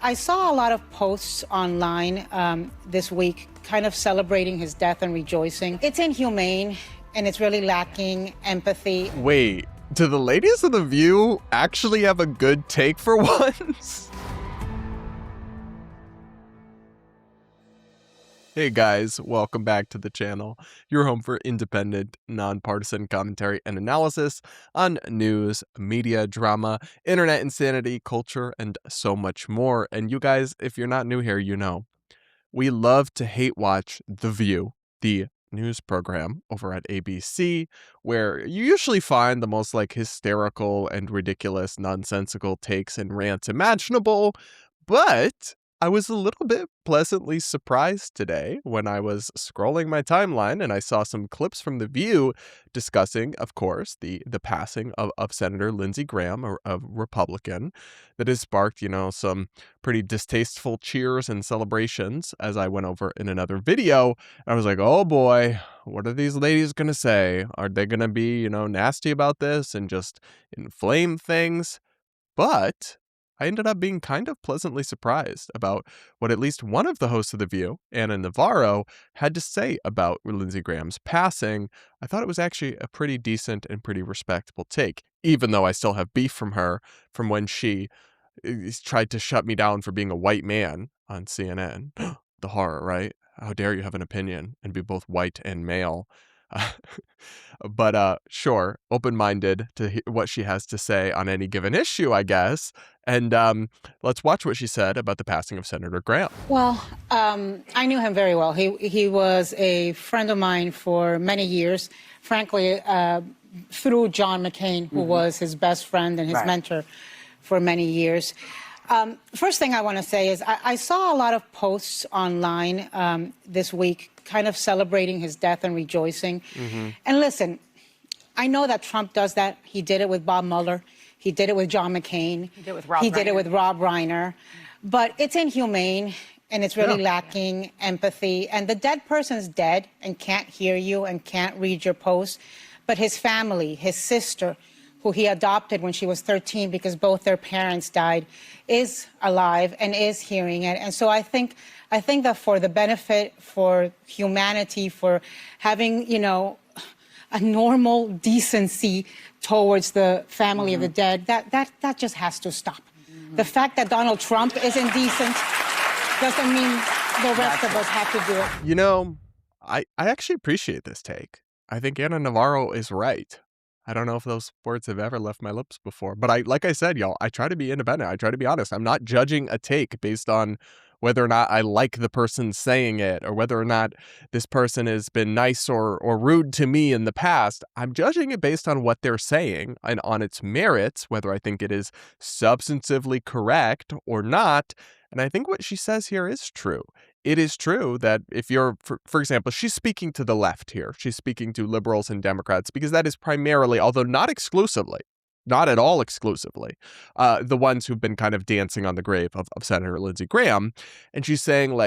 I saw a lot of posts online this week kind of celebrating his death and rejoicing. It's inhumane and it's really lacking empathy. Wait, do the ladies of The View actually have a good take for once? Hey guys, welcome back to the channel, your home for independent, nonpartisan commentary and analysis on news, media, drama, internet insanity, culture, and so much more. And you guys, if you're not new here, you know, we love to hate watch The View, the news program over at ABC, where you usually find the most hysterical and ridiculous, nonsensical takes and rants imaginable, but I was a little bit pleasantly surprised today when I was scrolling my timeline and I saw some clips from The View discussing, of course, the passing of Senator Lindsey Graham, a Republican, that has sparked, some pretty distasteful cheers and celebrations as I went over in another video. I was like, oh boy, what are these ladies going to say? Are they going to be, nasty about this and just inflame things? But I ended up being kind of pleasantly surprised about what at least one of the hosts of The View, Ana Navvaro, had to say about Lindsey Graham's passing. I thought it was actually a pretty decent and pretty respectable take, even though I still have beef from her from when she tried to shut me down for being a white man on CNN. The horror, right? How dare you have an opinion and be both white and male? But sure, open-minded to what she has to say on any given issue, I guess. And let's watch what she said about the passing of Senator Graham. Well, I knew him very well. He was a friend of mine for many years, frankly, through John McCain, who was his best friend and his mentor for many years. First thing I want to say is I saw a lot of posts online this week kind of celebrating his death and rejoicing. And listen, I know that Trump does that. He did it with Bob Mueller. He did it with John McCain. He did it with Rob Reiner. He did it with Rob Reiner. But it's inhumane and it's really lacking empathy. And the dead person's dead and can't hear you and can't read your post. But his family, his sister, who he adopted when she was 13 because both their parents died, is alive and is hearing it. And so I think that for the benefit, for humanity, for having, a normal decency towards the family of the dead, that just has to stop. The fact that Donald Trump is indecent doesn't mean the rest of us have to do it. I actually appreciate this take. I think Ana Navvaro is right. I don't know if those words have ever left my lips before, but like I said, y'all, I try to be independent. I try to be honest. I'm not judging a take based on whether or not I like the person saying it or whether or not this person has been nice or rude to me in the past. I'm judging it based on what they're saying and on its merits, whether I think it is substantively correct or not. And I think what she says here is true. It is true that if you're, for example, she's speaking to the left here. She's speaking to liberals and Democrats because that is primarily, although not exclusively, not at all exclusively, the ones who've been kind of dancing on the grave of Senator Lindsey Graham. And she's saying,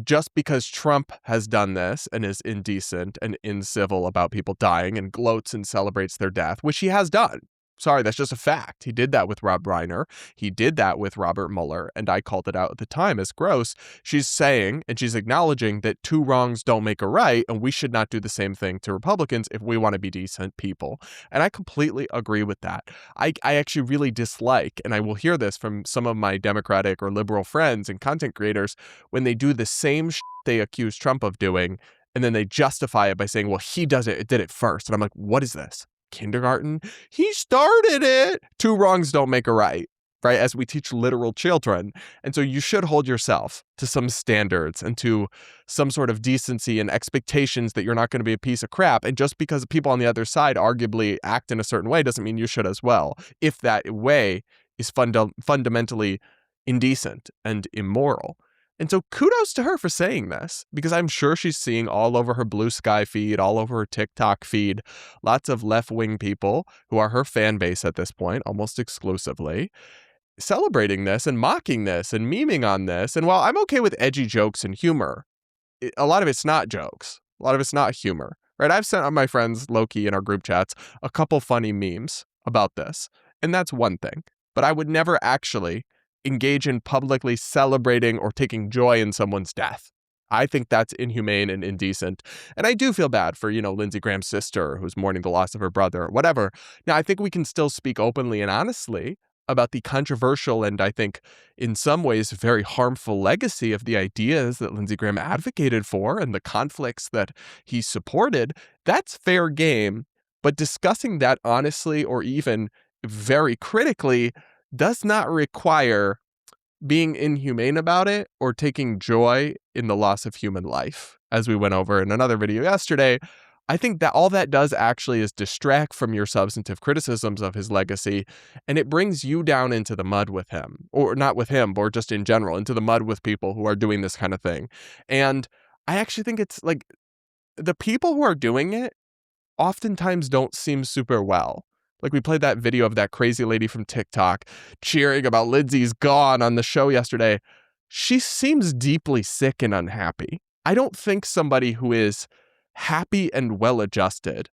just because Trump has done this and is indecent and incivil about people dying and gloats and celebrates their death, which he has done. Sorry, that's just a fact. He did that with Rob Reiner. He did that with Robert Mueller, and I called it out at the time as gross. She's saying, and she's acknowledging that two wrongs don't make a right, and we should not do the same thing to Republicans if we want to be decent people. And I completely agree with that. I actually really dislike, and I will hear this from some of my Democratic or liberal friends and content creators, when they do the same they accuse Trump of doing, and then they justify it by saying, well, he did it first. And I'm like, what is this? Kindergarten? He started it. Two wrongs don't make a right, as we teach literal children. And so you should hold yourself to some standards and to some sort of decency and expectations that you're not going to be a piece of crap. And just because people on the other side arguably act in a certain way doesn't mean you should as well, if that way is fundamentally indecent and immoral. And so kudos to her for saying this, because I'm sure she's seeing all over her Blue Sky feed, all over her TikTok feed, lots of left-wing people who are her fan base at this point, almost exclusively, celebrating this and mocking this and memeing on this. And while I'm okay with edgy jokes and humor, a lot of it's not jokes. A lot of it's not humor, right? I've sent on my friends low-key in our group chats a couple funny memes about this, and that's one thing. But I would never actually engage in publicly celebrating or taking joy in someone's death. I think that's inhumane and indecent. And I do feel bad for, Lindsey Graham's sister who's mourning the loss of her brother or whatever. Now, I think we can still speak openly and honestly about the controversial and I think in some ways very harmful legacy of the ideas that Lindsey Graham advocated for and the conflicts that he supported. That's fair game. But discussing that honestly or even very critically does not require being inhumane about it or taking joy in the loss of human life. As we went over in another video yesterday, I think that all that does actually is distract from your substantive criticisms of his legacy, and it brings you down into the mud with him, or not with him, or just in general, into the mud with people who are doing this kind of thing. And I actually think it's like the people who are doing it oftentimes don't seem super well. Like we played that video of that crazy lady from TikTok cheering about Lindsay's gone on the show yesterday. She seems deeply sick and unhappy. I don't think somebody who is happy and well-adjusted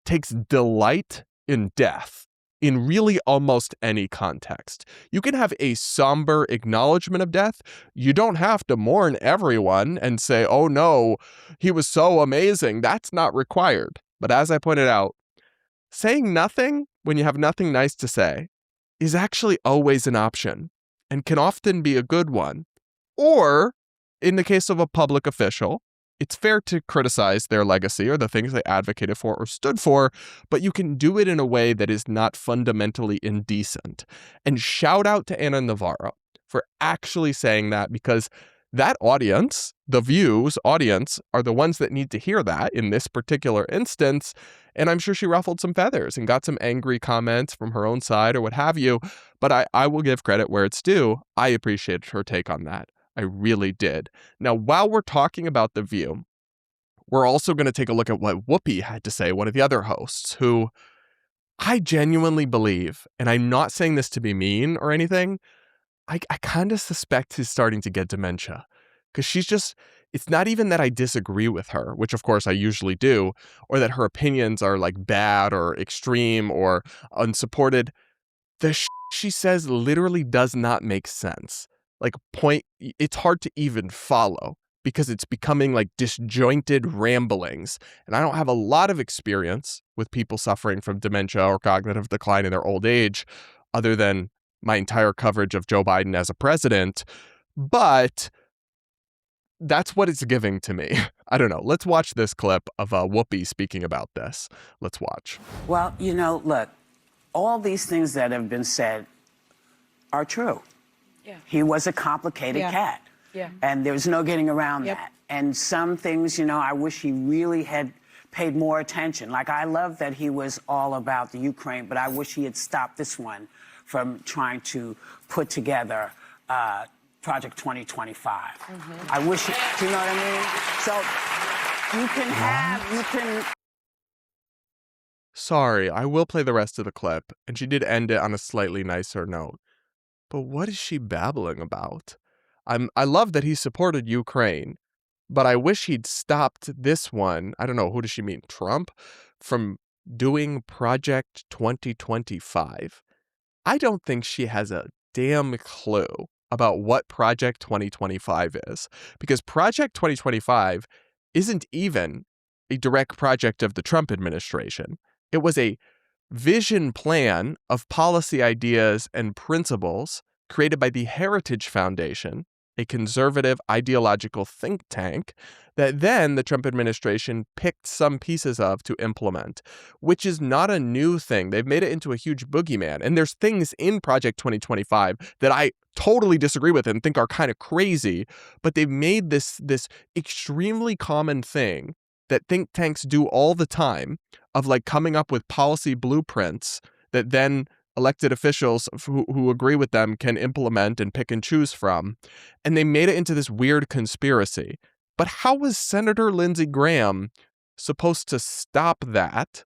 takes delight in death in really almost any context. You can have a somber acknowledgement of death. You don't have to mourn everyone and say, oh no, he was so amazing. That's not required. But as I pointed out, saying nothing when you have nothing nice to say is actually always an option and can often be a good one. Or, in the case of a public official, it's fair to criticize their legacy or the things they advocated for or stood for, but you can do it in a way that is not fundamentally indecent. And shout out to Ana Navvaro for actually saying that, because that audience, the View's audience, are the ones that need to hear that in this particular instance. And I'm sure she ruffled some feathers and got some angry comments from her own side or what have you. But I will give credit where it's due. I appreciated her take on that. I really did. Now, while we're talking about The View, we're also going to take a look at what Whoopi had to say, one of the other hosts, who I genuinely believe, and I'm not saying this to be mean or anything, I kind of suspect he's starting to get dementia, because it's not even that I disagree with her, which of course I usually do, or that her opinions are like bad or extreme or unsupported. The she says literally does not make sense. It's hard to even follow because it's becoming like disjointed ramblings. And I don't have a lot of experience with people suffering from dementia or cognitive decline in their old age, other than my entire coverage of Joe Biden as a president, but that's what it's giving to me. I don't know. Let's watch this clip of Whoopi speaking about this. Let's watch. Well, look, all these things that have been said are true. Yeah. He was a complicated cat. Yeah. And there's no getting around that. And some things, I wish he really had paid more attention. Like, I love that he was all about the Ukraine, but I wish he had stopped this one from trying to put together Project 2025. Mm-hmm. I wish, do you know what I mean? So you can Sorry, I will play the rest of the clip, and she did end it on a slightly nicer note. But what is she babbling about? I love that he supported Ukraine, but I wish he'd stopped this one. I don't know, who does she mean? Trump? From doing Project 2025. I don't think she has a damn clue about what Project 2025 is, because Project 2025 isn't even a direct project of the Trump administration. It was a vision plan of policy ideas and principles created by the Heritage Foundation, a conservative ideological think tank that then the Trump administration picked some pieces of to implement, which is not a new thing. They've made it into a huge boogeyman. And there's things in Project 2025 that I totally disagree with and think are kind of crazy, but they've made this extremely common thing that think tanks do all the time of like coming up with policy blueprints that then elected officials who agree with them can implement and pick and choose from. And they made it into this weird conspiracy. But how was Senator Lindsey Graham supposed to stop that?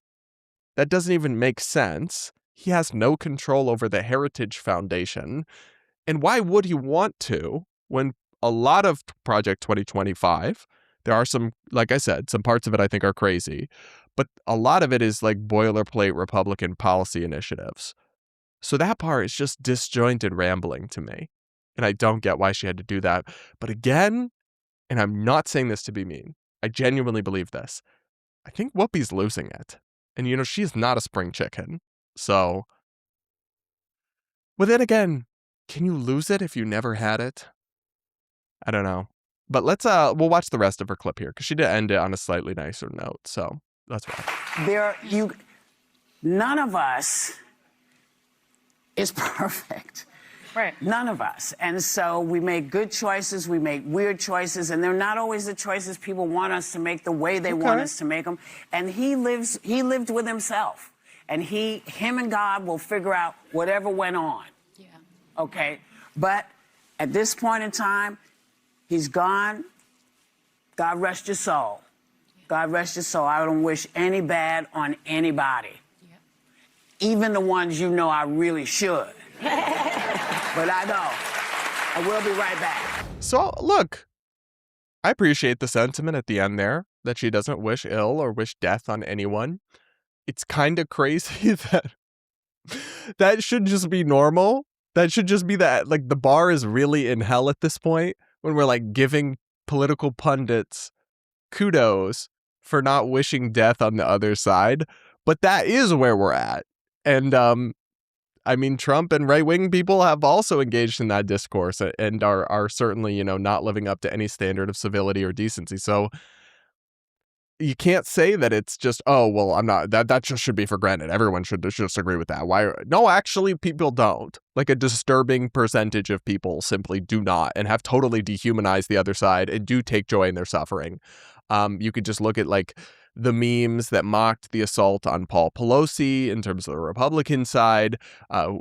That doesn't even make sense. He has no control over the Heritage Foundation. And why would he want to when a lot of Project 2025, there are some, like I said, some parts of it I think are crazy, but a lot of it is like boilerplate Republican policy initiatives. So that part is just disjointed rambling to me. And I don't get why she had to do that. But again, and I'm not saying this to be mean, I genuinely believe this. I think Whoopi's losing it. And, you know, she's not a spring chicken. So, but then again, can you lose it if you never had it? I don't know. But we'll watch the rest of her clip here because she did end it on a slightly nicer note. So that's why. None of us is perfect. Right. None of us. And so we make good choices, we make weird choices, and they're not always the choices people want us to make the way they want us to make them. And he lived with himself. And him and God will figure out whatever went on. Yeah. Okay? But at this point in time, he's gone. God rest your soul. God rest your soul. I don't wish any bad on anybody. Yeah. Even the ones you know I really should. But I don't. I will be right back. So, look, I appreciate the sentiment at the end there, that she doesn't wish ill or wish death on anyone. It's kind of crazy that should just be normal. That should just be that, like, the bar is really in hell at this point when we're, like, giving political pundits kudos for not wishing death on the other side. But that is where we're at. And, I mean, Trump and right-wing people have also engaged in that discourse and are certainly, you know, not living up to any standard of civility or decency. So you can't say that it's just, oh, well, I'm not, that just should be for granted. Everyone should just agree with that. Why? No, actually, people don't. Like, a disturbing percentage of people simply do not and have totally dehumanized the other side and do take joy in their suffering. You could just look at, like, the memes that mocked the assault on Paul Pelosi in terms of the Republican side,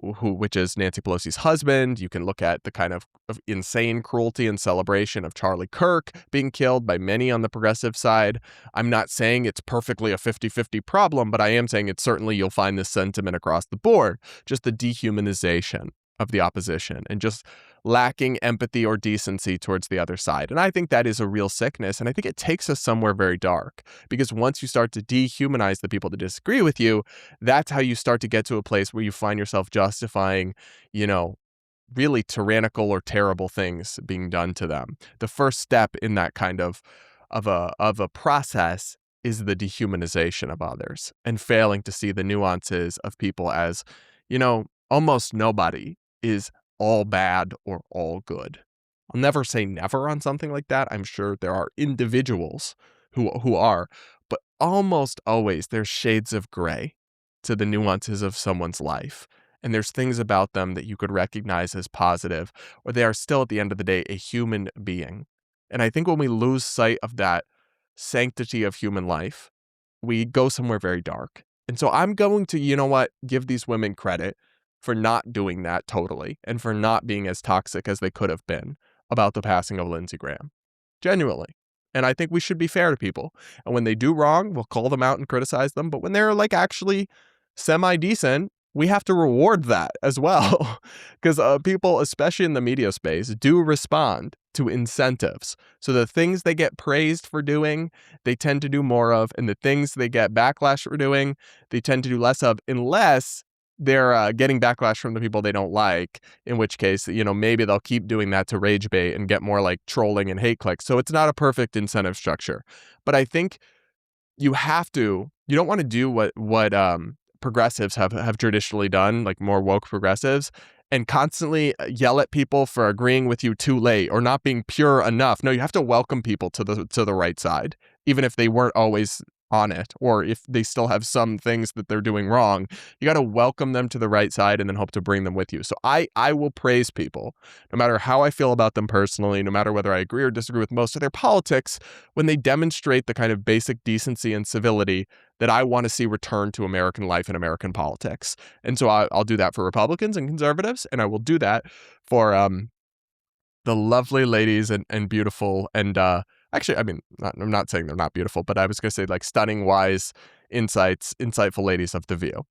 which is Nancy Pelosi's husband. You can look at the kind of insane cruelty and celebration of Charlie Kirk being killed by many on the progressive side. I'm not saying it's perfectly a 50-50 problem, but I am saying it's certainly you'll find this sentiment across the board, just the dehumanization of the opposition and just lacking empathy or decency towards the other side. And I think that is a real sickness. And I think it takes us somewhere very dark, because once you start to dehumanize the people that disagree with you, that's how you start to get to a place where you find yourself justifying, you know, really tyrannical or terrible things being done to them. The first step in that kind of a process is the dehumanization of others and failing to see the nuances of people as, you know, almost nobody is all bad or all good. I'll never say never on something like that. I'm sure there are individuals who are, but almost always there's shades of gray to the nuances of someone's life. And there's things about them that you could recognize as positive, or they are still at the end of the day a human being. And I think when we lose sight of that sanctity of human life, we go somewhere very dark. And so I'm going to, you know what, give these women credit for not doing that totally and for not being as toxic as they could have been about the passing of Lindsey Graham. Genuinely. And I think we should be fair to people. And when they do wrong, we'll call them out and criticize them. But when they're, like, actually semi-decent, we have to reward that as well. Because people, especially in the media space, do respond to incentives. So the things they get praised for doing, they tend to do more of. And the things they get backlash for doing, they tend to do less of, unless they're getting backlash from the people they don't like, in which case, you know, maybe they'll keep doing that to rage bait and get more like trolling and hate clicks. So it's not a perfect incentive structure. But I think you don't want to do what progressives have traditionally done, like more woke progressives, and constantly yell at people for agreeing with you too late or not being pure enough. No, you have to welcome people to the right side, even if they weren't always on it, or if they still have some things that they're doing wrong. You got to welcome them to the right side and then hope to bring them with you. So I will praise people, no matter how I feel about them personally, no matter whether I agree or disagree with most of their politics, when they demonstrate the kind of basic decency and civility that I want to see return to American life and American politics. And so I'll do that for Republicans and conservatives, and I will do that for the lovely ladies and beautiful and actually, I mean, I'm not saying they're not beautiful, but I was going to say, like, stunning, wise, insightful ladies of The View.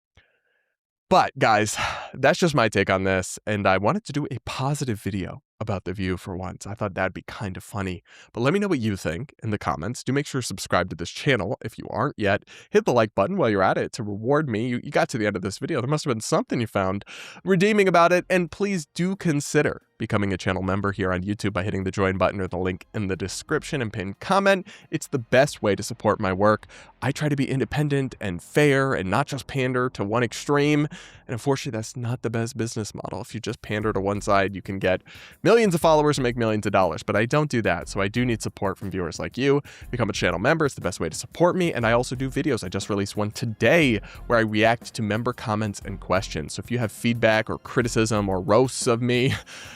But guys, that's just my take on this. And I wanted to do a positive video about The View for once. I thought that'd be kind of funny. But let me know what you think in the comments. Do make sure to subscribe to this channel if you aren't yet. Hit the like button while you're at it to reward me. You got to the end of this video. There must have been something you found redeeming about it. And please do consider becoming a channel member here on YouTube by hitting the join button or the link in the description and pinned comment. It's the best way to support my work. I try to be independent and fair and not just pander to one extreme. And unfortunately, that's not the best business model. If you just pander to one side, you can get millions of followers and make millions of dollars. But I don't do that. So I do need support from viewers like you. Become a channel member. It's the best way to support me. And I also do videos. I just released one today where I react to member comments and questions. So if you have feedback or criticism or roasts of me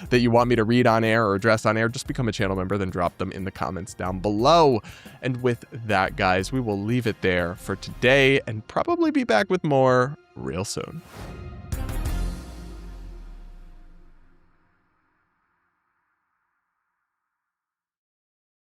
that you want me to read on air or address on air, just become a channel member, then drop them in the comments down below. And with that, guys, we will leave it there for today and probably be back with more real soon.